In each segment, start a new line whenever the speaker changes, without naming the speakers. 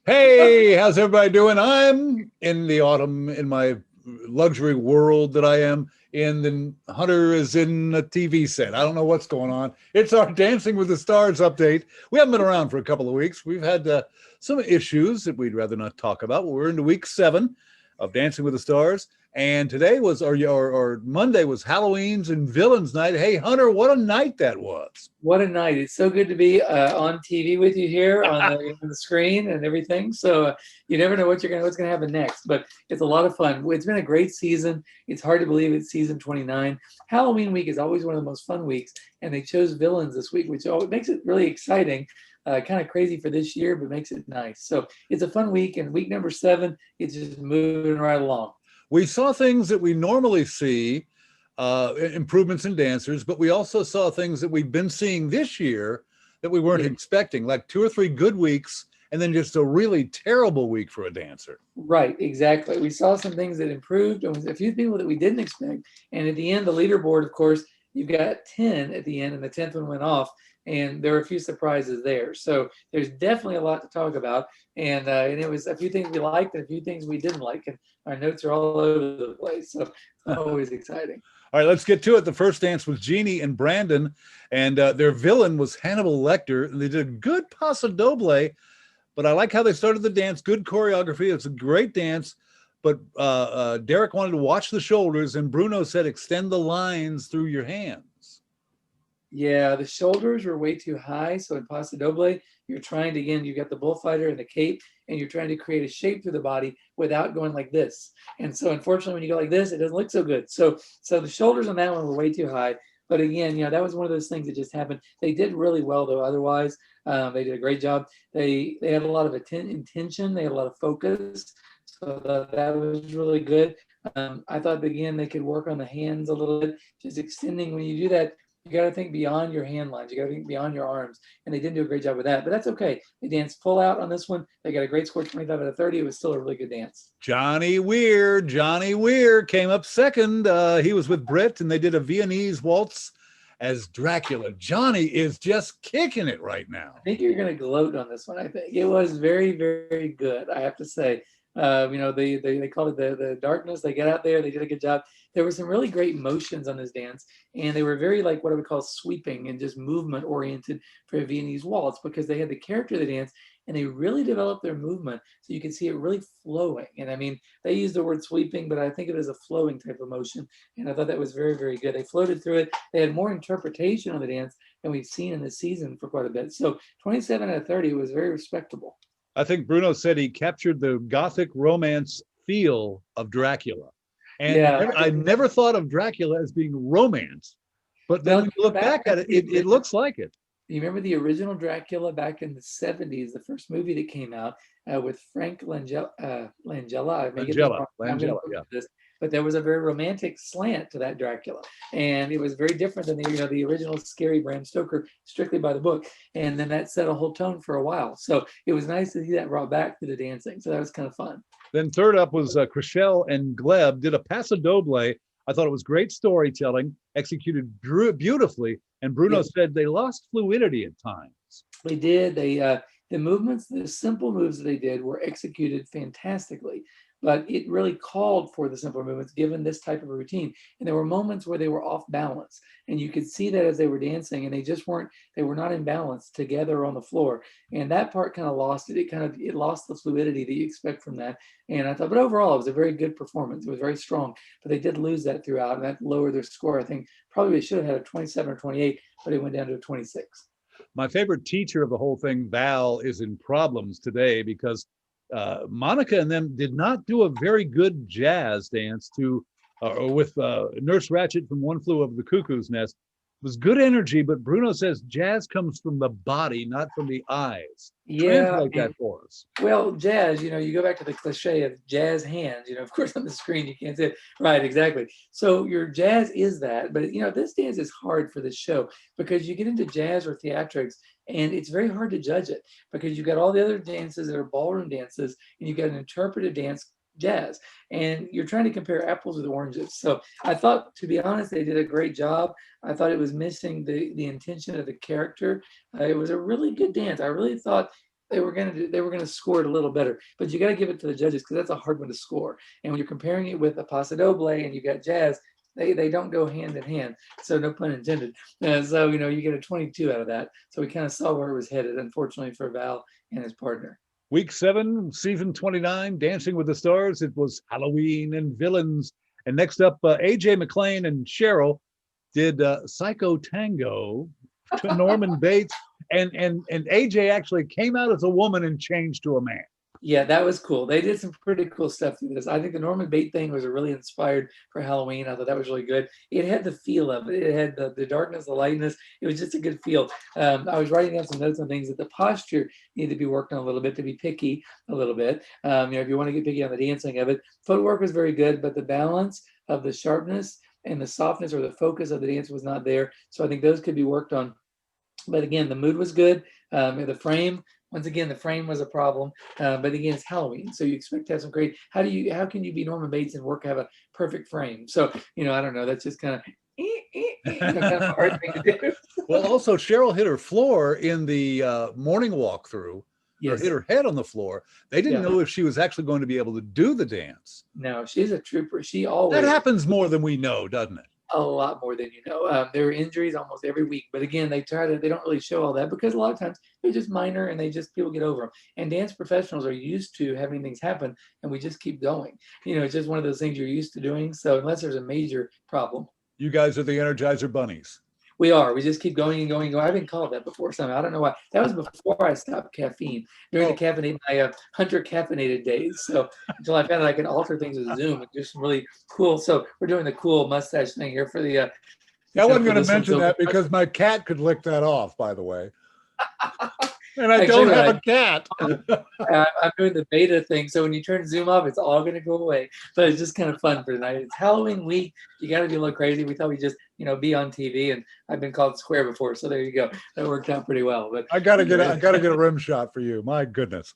Hey, how's everybody doing? I'm in the autumn in my luxury world that I am in. Then Hunter is in a TV set. I don't know what's going on. It's our Dancing with the Stars update. We haven't been around for a couple of weeks. We've had some issues that we'd rather not talk about. We're into week 7 of Dancing with the Stars. And today was, or Monday was Halloween's and Villains Night. Hey, Hunter, what a night that was.
What a night. It's so good to be on TV with you here on the screen and everything. So you never know what's gonna happen next, but it's a lot of fun. It's been a great season. It's hard to believe it's season 29. Halloween week is always one of the most fun weeks, and they chose villains this week, which makes it really exciting. Kind of crazy for this year, but makes it nice. So it's a fun week, and week number 7, it's just moving right along.
We saw things that we normally see, improvements in dancers, but we also saw things that we've been seeing this year that we weren't expecting, like 2 or 3 good weeks and then just a really terrible week for a dancer.
Right, exactly. We saw some things that improved, and a few people that we didn't expect. And at the end, the leaderboard, of course, you've got 10 at the end, and the 10th one went off, and there were a few surprises there. So there's definitely a lot to talk about, and it was a few things we liked and a few things we didn't like, and our notes are all over the place. So it's always exciting.
All right, let's get to it. The first dance was Jeannie and Brandon, and their villain was Hannibal Lecter. And they did a good paso doble, but I like how they started the dance. Good choreography. It's a great dance. But Derek wanted to watch the shoulders, and Bruno said, extend the lines through your hands.
Yeah, the shoulders were way too high. So in paso doble, you're trying to, again, you've got the bullfighter and the cape, and you're trying to create a shape through the body without going like this. And so unfortunately, when you go like this, it doesn't look so good. So the shoulders on that one were way too high. But again, that was one of those things that just happened. They did really well, though. Otherwise, they did a great job. They had a lot of intention. They had a lot of focus. So that was really good. I thought, again, they could work on the hands a little bit, just extending. When you do that, you got to think beyond your hand lines. You got to think beyond your arms. And they didn't do a great job with that. But that's okay. They danced full out on this one. They got a great score, 25 out of 30. It was still a really good dance.
Johnny Weir came up second. He was with Britt, and they did a Viennese waltz as Dracula. Johnny is just kicking it right now.
I think you're going to gloat on this one. I think it was very, very good, I have to say. They call it the darkness. They get out there. They did a good job. There were some really great motions on this dance, and they were very, like, what I would call sweeping and just movement oriented for a Viennese waltz, because they had the character of the dance, and they really developed their movement so you could see it really flowing. And I mean, they use the word sweeping, but I think of it as a flowing type of motion, and I thought that was very, very good. They floated through it. They had more interpretation of the dance than we've seen in this season for quite a bit. So 27 out of 30 was very respectable.
I think Bruno said he captured the gothic romance feel of Dracula. And I never thought of Dracula as being romance, but then when you look back at it, it looks like it.
You remember the original Dracula back in the 70s, the first movie that came out with Frank Langella.
Langella, yeah.
But there was a very romantic slant to that Dracula, and it was very different than the original scary Bram Stoker, strictly by the book. And then that set a whole tone for a while. So it was nice to see that brought back to the dancing. So that was kind of fun.
Then third up was Chriselle and Gleb did a paso doble. I thought it was great storytelling, executed beautifully. And Bruno said they lost fluidity at times.
They did. The movements, the simple moves that they did were executed fantastically. But it really called for the simpler movements given this type of a routine. And there were moments where they were off balance, and you could see that as they were dancing, and they were not in balance together on the floor. And that part kind of lost it. It lost the fluidity that you expect from that. And I thought, but overall, it was a very good performance. It was very strong, but they did lose that throughout, and that lowered their score. I think probably they should have had a 27 or 28, but it went down to a 26.
My favorite teacher of the whole thing, Val, is in problems today because Monica and them did not do a very good jazz dance with Nurse Ratched from One Flew Over the Cuckoo's Nest. It was good energy, but Bruno says jazz comes from the body, not from the eyes. Translate that for us.
Well, jazz, you go back to the cliche of jazz hands, of course on the screen you can't say it. Right, exactly. So your jazz is that, but this dance is hard for this show because you get into jazz or theatrics and it's very hard to judge it because you've got all the other dances that are ballroom dances and you've got an interpretive dance, jazz, and you're trying to compare apples with oranges. So I thought, to be honest, they did a great job. I thought it was missing the intention of the character. It was a really good dance. I really thought they were gonna score it a little better, but you got to give it to the judges because that's a hard one to score. And when you're comparing it with a paso doble and you got jazz, they don't go hand in hand. So no pun intended. So you get a 22 out of that. So we kind of saw where it was headed, unfortunately for Val and his partner.
Week 7, season 29, Dancing with the Stars. It was Halloween and villains. And next up, AJ McLean and Cheryl did Psycho Tango to Norman Bates. And AJ actually came out as a woman and changed to a man.
Yeah, that was cool. They did some pretty cool stuff through this. I think the Norman Bates thing was really inspired for Halloween. I thought that was really good. It had the feel of it. It had the darkness, the lightness. It was just a good feel. I was writing down some notes on things that the posture needed to be worked on a little bit, to be picky a little bit. If you want to get picky on the dancing of it, footwork was very good, but the balance of the sharpness and the softness or the focus of the dance was not there. So I think those could be worked on. But again, the mood was good. The frame, once again, the frame was a problem. But again, it's Halloween, so you expect to have some great. How can you be Norman Bates and have a perfect frame? So I don't know. That's just kind of kind of a hard thing to do.
Well, also Cheryl hit her floor in the morning walkthrough. Or
Yes.
hit her head on the floor. They didn't know if she was actually going to be able to do the dance.
No, she's a trooper. She always.
That happens more than we know, doesn't it?
A lot more than you know. There are injuries almost every week, but again, they don't really show all that because a lot of times they're just minor and people get over them. And dance professionals are used to having things happen, and we just keep going. It's just one of those things you're used to doing. So unless there's a major problem,
you guys are the Energizer Bunnies.
We are. We just keep going and going and going. I've been called that before. Somehow I don't know why. That was before I stopped caffeine during my hunter caffeinated days. So until I found out I could alter things with Zoom and do some really cool. So we're doing the cool mustache thing here for the.
I wasn't going to mention that because my cat could lick that off. By the way. And I don't have a cat.
I'm doing the beta thing. So when you turn Zoom off, it's all going to go away. But it's just kind of fun for tonight. It's Halloween week. You got to be a little crazy. We thought we'd just, be on TV. And I've been called square before. So there you go. That worked out pretty well. But
I got to get a rim shot for you. My goodness.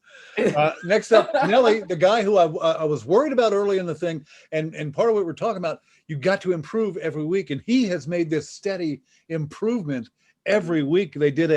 Next up, Nelly, the guy who I was worried about early in the thing. And part of what we're talking about, you got to improve every week. And he has made this steady improvement every week. They did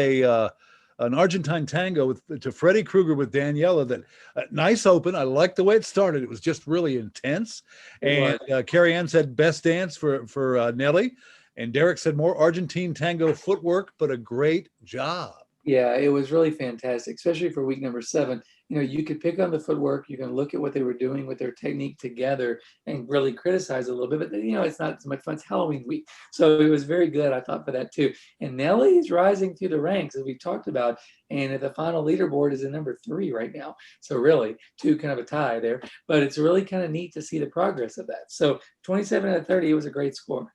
an Argentine tango to Freddy Krueger with Daniela. That nice open. I liked the way it started. It was just really intense. And Carrie Ann said best dance for Nelly, and Derek said more Argentine tango footwork, but a great job.
Yeah, it was really fantastic, especially for week number 7. You could pick on the footwork. You can look at what they were doing with their technique together and really criticize a little bit. But, it's not so much fun. It's Halloween week. So it was very good, I thought, for that, too. And Nelly is rising through the ranks, as we talked about. And the final leaderboard is in number 3 right now. So really, 2 kind of a tie there. But it's really kind of neat to see the progress of that. So 27 out of 30, it was a great score.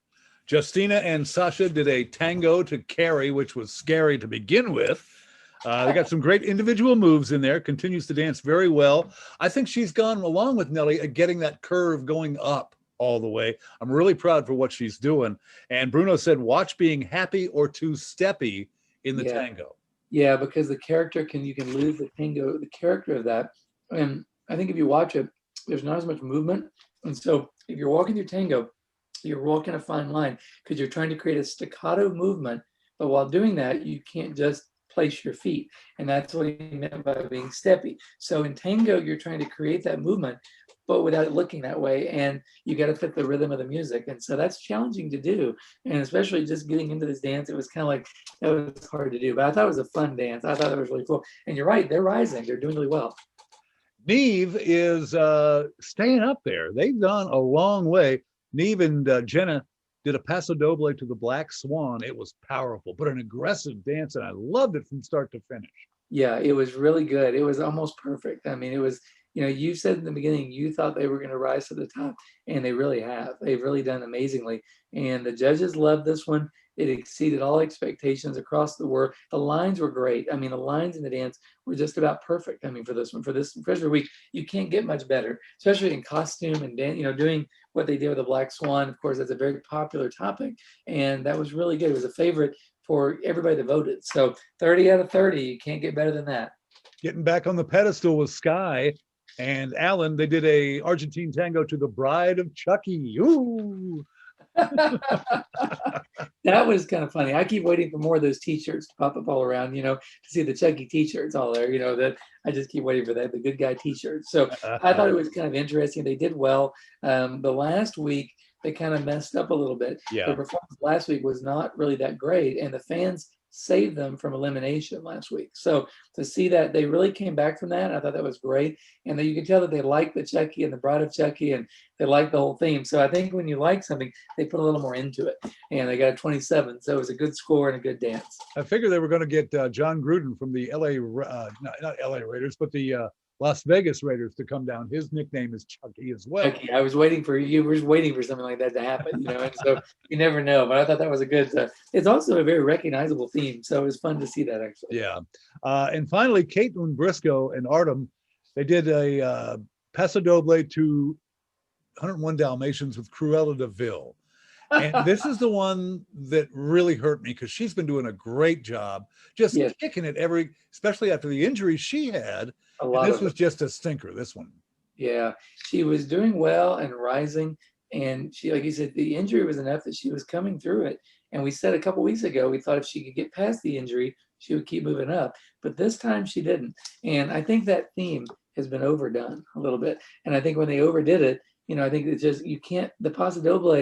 Justina and Sasha did a tango to Carrie, which was scary to begin with. They got some great individual moves in there, continues to dance very well. I think she's gone along with Nelly at getting that curve going up all the way. I'm really proud for what she's doing. And Bruno said, watch being happy or too steppy in the tango.
Yeah, because you can lose the tango, the character of that. And I think if you watch it, there's not as much movement. And so if you're walking through tango, you're walking a fine line because you're trying to create a staccato movement. But while doing that, you can't just place your feet. And that's what he meant by being steppy. So in tango, you're trying to create that movement, but without it looking that way. And you got to fit the rhythm of the music. And so that's challenging to do. And especially just getting into this dance, it was kind of like, that was hard to do. But I thought it was a fun dance. I thought it was really cool. And you're right, they're rising. They're doing really well.
Neve is staying up there. They've gone a long way. Neve and Jenna did a paso doble to the Black Swan. It was powerful, but an aggressive dance, and I loved it from start to finish.
Yeah, it was really good. It was almost perfect. I mean, it was, you said in the beginning, you thought they were going to rise to the top, and they really have. They've really done amazingly. And the judges loved this one. It exceeded all expectations across the world. The lines were great. I mean, the lines in the dance were just about perfect. I mean, for this one, for this Treasure Week, you can't get much better, especially in costume and doing what they did with the Black Swan. Of course, that's a very popular topic, and that was really good. It was a favorite for everybody that voted. So 30 out of 30, you can't get better than that.
Getting back on the pedestal was Sky and Alan. They did a Argentine tango to the Bride of Chucky. Ooh.
That was kind of funny. I keep waiting for more of those T-shirts to pop up all around, to see the Chucky T-shirts all there. That I just keep waiting for that, the good guy T-shirts. So I thought it was kind of interesting. They did well. The last week they kind of messed up a little bit. Their
Yeah.
performance last week was not really that great, and the fans saved them from elimination last week. So to see that they really came back from that, I thought that was great. And then you can tell that they liked the Chucky and the Bride of Chucky, and they liked the whole theme. So I think when you like something, they put a little more into it, and they got a 27. So it was a good score and a good dance.
I figured they were going to get John Gruden from the not LA Raiders, but the Las Vegas Raiders to come down. His nickname is Chucky as well.
Chucky, I was waiting for you. Were waiting for something like that to happen, and so you never know. But I thought that was a good. It's also a very recognizable theme, so it was fun to see that actually.
Yeah, and finally, Caitlin Briscoe and Artem, they did a Paso Doble to 101 Dalmatians with Cruella de Vil. And this is the one that really hurt me because she's been doing a great job, just kicking it especially after the injuries she had. This was just a stinker, this one.
Yeah, she was doing well and rising. And she, like you said, the injury was enough that she was coming through it. And we said a couple weeks ago, we thought if she could get past the injury, she would keep moving up. But this time she didn't. And I think that theme has been overdone a little bit. And I think when they overdid it, I think it's just, you can't, the Paso Doble,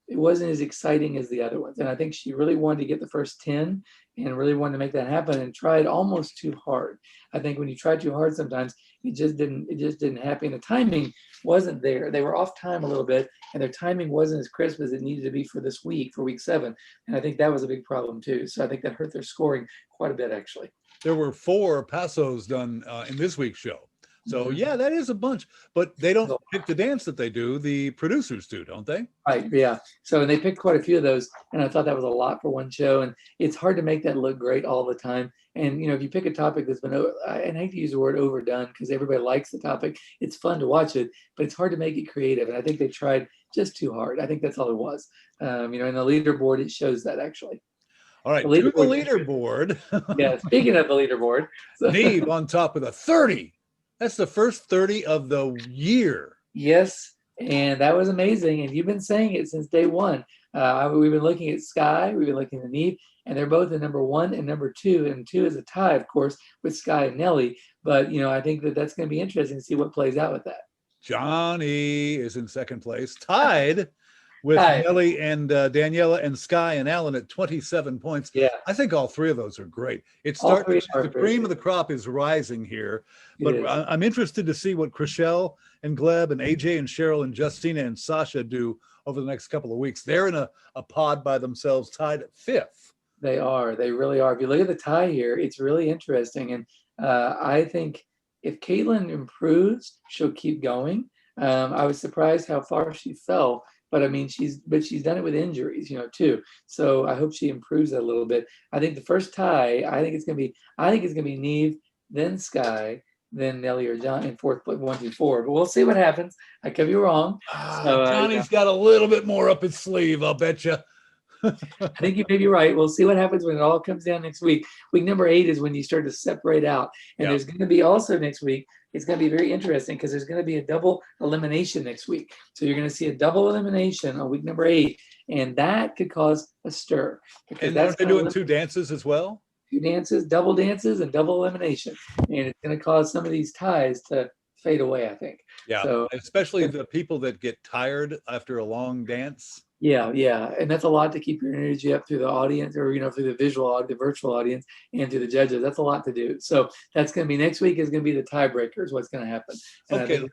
it wasn't as exciting as the other ones. And I think she really wanted to get the first 10 and really wanted to make that happen and tried almost too hard. I think when you try too hard, sometimes it just didn't happen. The timing wasn't there. They were off time a little bit, and their timing wasn't as crisp as it needed to be for this week, for week 7. And I think that was a big problem too. So I think that hurt their scoring quite a bit, actually.
There were 4 Pasos done in this week's show. So yeah, that is a bunch, but they don't pick the dance that they do. The producers do, don't they?
Right. Yeah. So, and they picked quite a few of those, and I thought that was a lot for one show. And it's hard to make that look great all the time. And if you pick a topic that's been, and I hate to use the word overdone because everybody likes the topic. It's fun to watch it, but it's hard to make it creative. And I think they tried just too hard. I think that's all it was. In the leaderboard, it shows that actually.
All right, to the leaderboard.
Yeah. Speaking of the leaderboard,
Neve on top with a 30. That's the first 30 of the year.
Yes, and that was amazing. And you've been saying it since day one. We've been looking at Sky, we've been looking at Neve, and they're both in number 1 and number 2. And 2 is a tie, of course, with Sky and Nelly. But, I think that's going to be interesting to see what plays out with that.
Johnny is in second place, tied with Nelly and Daniela and Sky and Alan at 27 points.
Yeah.
I think all 3 of those are great. The cream of the crop is rising here. But I'm interested to see what Chriselle and Gleb and AJ and Cheryl and Justina and Sasha do over the next couple of weeks. They're in a pod by themselves, tied at 5th.
They are. They really are. If you look at the tie here, it's really interesting. And I think if Caitlin improves, she'll keep going. I was surprised how far she fell. But I mean, she's done it with injuries, too. So I hope she improves that a little bit. I think the first tie, I think it's gonna be Neve, then Sky, then Nelly or John in 4th, 1 through 4. But we'll see what happens. I could be wrong.
So, Johnny's got a little bit more up his sleeve, I'll bet you.
I think you may be right. We'll see what happens when it all comes down next week. Week number 8 is when you start to separate out. And there's going to be also next week, it's going to be very interesting because there's going to be a double elimination next week. So you're going to see a double elimination on week number 8, and that could cause a stir.
And they're doing 2 dances as well?
2 dances, double dances, and double elimination. And it's going to cause some of these ties to fade away, I think.
Yeah, so, especially the people that get tired after a long dance.
Yeah. And that's a lot to keep your energy up through the audience or, through the virtual audience and to the judges. That's a lot to do. So that's going to be next week is going to be the tiebreakers, what's going to happen.
Okay,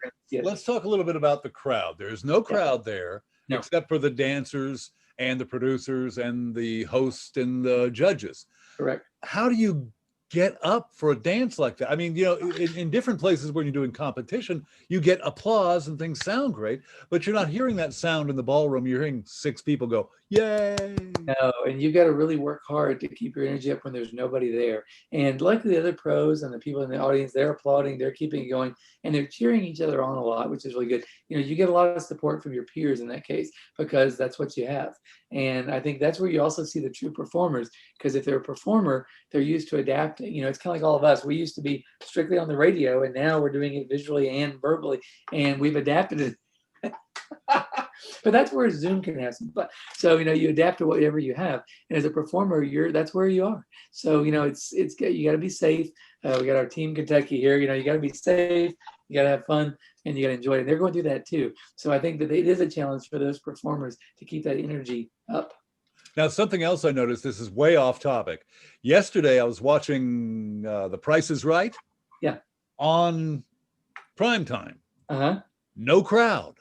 let's talk a little bit about the crowd. There's no crowd there except for the dancers and the producers and the host and the judges.
Correct.
How do you get up for a dance like that? I mean, in different places when you're doing competition, you get applause and things sound great, but you're not hearing that sound in the ballroom. You're hearing 6 people go, yay.
No, and you've got to really work hard to keep your energy up when there's nobody there. And like the other pros and the people in the audience, they're applauding, they're keeping it going, and they're cheering each other on a lot, which is really good. You get a lot of support from your peers in that case, because that's what you have. And I think that's where you also see the true performers, because if they're a performer, they're used to adapting. It's kind of like all of us. We used to be strictly on the radio, and now we're doing it visually and verbally, and we've adapted it. But that's where Zoom can have some fun. So, you adapt to whatever you have. And as a performer, that's where you are. So, it's you got to be safe. We got our team Kentucky here. You got to be safe. You got to have fun, and you got to enjoy it. And they're going through that too. So I think that it is a challenge for those performers to keep that energy up.
Now, something else I noticed, this is way off topic. Yesterday, I was watching The Price is Right.
Yeah.
On prime time.
Uh-huh.
No crowd.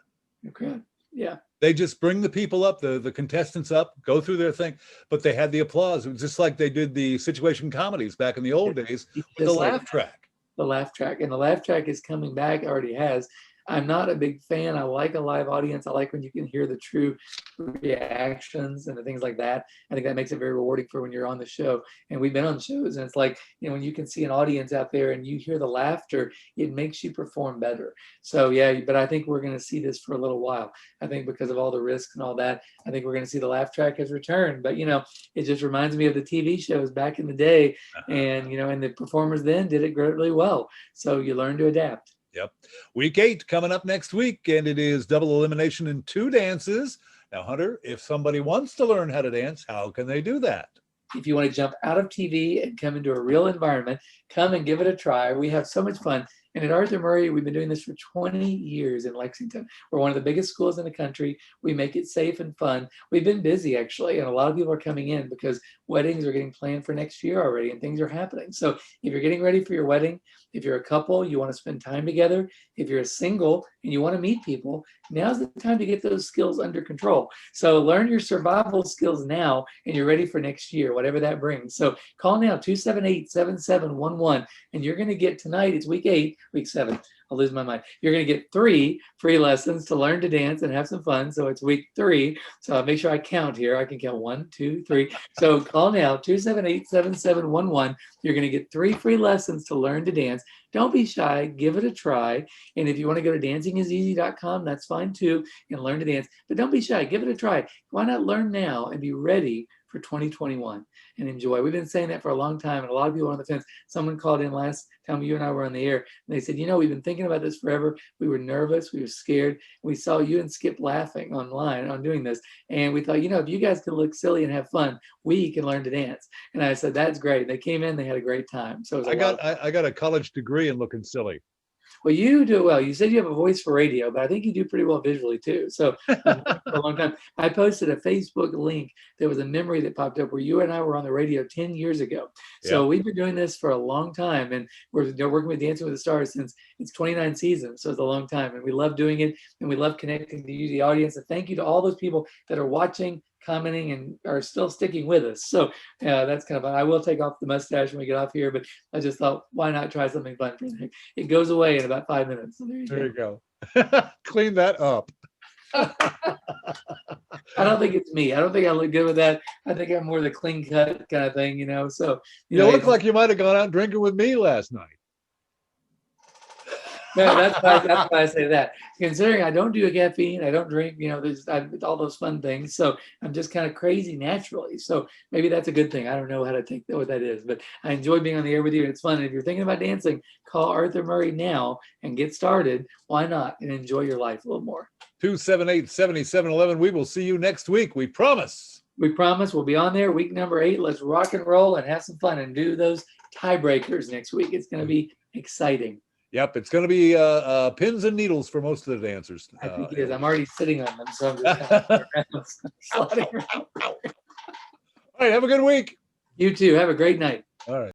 Okay. Yeah.
They just bring the people up, the contestants up, go through their thing, but they had the applause. It was just like they did the situation comedies back in the old days with the laugh track.
The laugh track. And the laugh track is coming back, already has. I'm not a big fan. I like a live audience. I like when you can hear the true reactions and the things like that. I think that makes it very rewarding for when you're on the show. And we've been on shows, and it's like, when you can see an audience out there and you hear the laughter, it makes you perform better. So yeah, but I think we're going to see this for a little while. I think because of all the risks and all that, I think we're going to see the laugh track has returned. But it just reminds me of the TV shows back in the day, and and the performers then did it really well. So you learn to adapt.
Yep. Week 8 coming up next week, and it is double elimination in 2 dances. Now, Hunter, if somebody wants to learn how to dance, how can they do that?
If you want to jump out of TV and come into a real environment, come and give it a try. We have so much fun. And at Arthur Murray, we've been doing this for 20 years in Lexington. We're one of the biggest schools in the country. We make it safe and fun. We've been busy, actually, and a lot of people are coming in because weddings are getting planned for next year already, and things are happening. So if you're getting ready for your wedding, if you're a couple, you want to spend time together, if you're a single and you want to meet people, now's the time to get those skills under control. So learn your survival skills now, and you're ready for next year, whatever that brings. So call now, 278-7711, and you're going to get tonight, it's week 8, week 7. I'll lose my mind. You're going to get 3 free lessons to learn to dance and have some fun. So it's week 3. So I'll make sure I count here. I can count 1, 2, 3. So call now, 278-7711. You're going to get 3 free lessons to learn to dance. Don't be shy. Give it a try. And if you want to go to dancingiseasy.com, that's fine too, and learn to dance. But don't be shy. Give it a try. Why not learn now and be ready for 2021 and enjoy? We've been saying that for a long time, and a lot of people are on the fence. Someone called in last time you and I were on the air, and they said, we've been thinking about this forever. We were nervous. We were scared. We saw you and Skip laughing online on doing this. And we thought, if you guys can look silly and have fun, we can learn to dance. And I said, that's great. They came in, they had a great time. So I
got a college degree in looking silly.
Well, you do well. You said you have a voice for radio, but I think you do pretty well visually too. So for a long time, I posted a Facebook link. There was a memory that popped up where you and I were on the radio 10 years ago. So we've been doing this for a long time, and we're working with Dancing with the Stars since it's 29 seasons. So it's a long time, and we love doing it, and we love connecting to you, the audience. And thank you to all those people that are watching, commenting, and are still sticking with us. So that's kind of fun. I will take off the mustache when we get off here, but I just thought, why not try something fun? It goes away in about 5 minutes. So there you go.
Clean that up.
I don't think it's me. I don't think I look good with that. I think I'm more the clean cut kind of thing, So
you look like you might have gone out drinking with me last night.
No, that's why I say that. Considering I don't do a caffeine, I don't drink, there's all those fun things. So I'm just kind of crazy naturally. So maybe that's a good thing. I don't know how to take that, what that is, but I enjoy being on the air with you. And it's fun. And if you're thinking about dancing, call Arthur Murray now and get started. Why not? And enjoy your life a little more.
278-7711. We will see you next week. We promise.
We promise we'll be on there. Week number 8. Let's rock and roll and have some fun and do those tiebreakers next week. It's going to be exciting.
Yep, it's going to be pins and needles for most of the dancers.
I think it is. I'm already sitting on them, so I'm just sliding around.
All right, have a good week.
You too. Have a great night.
All right.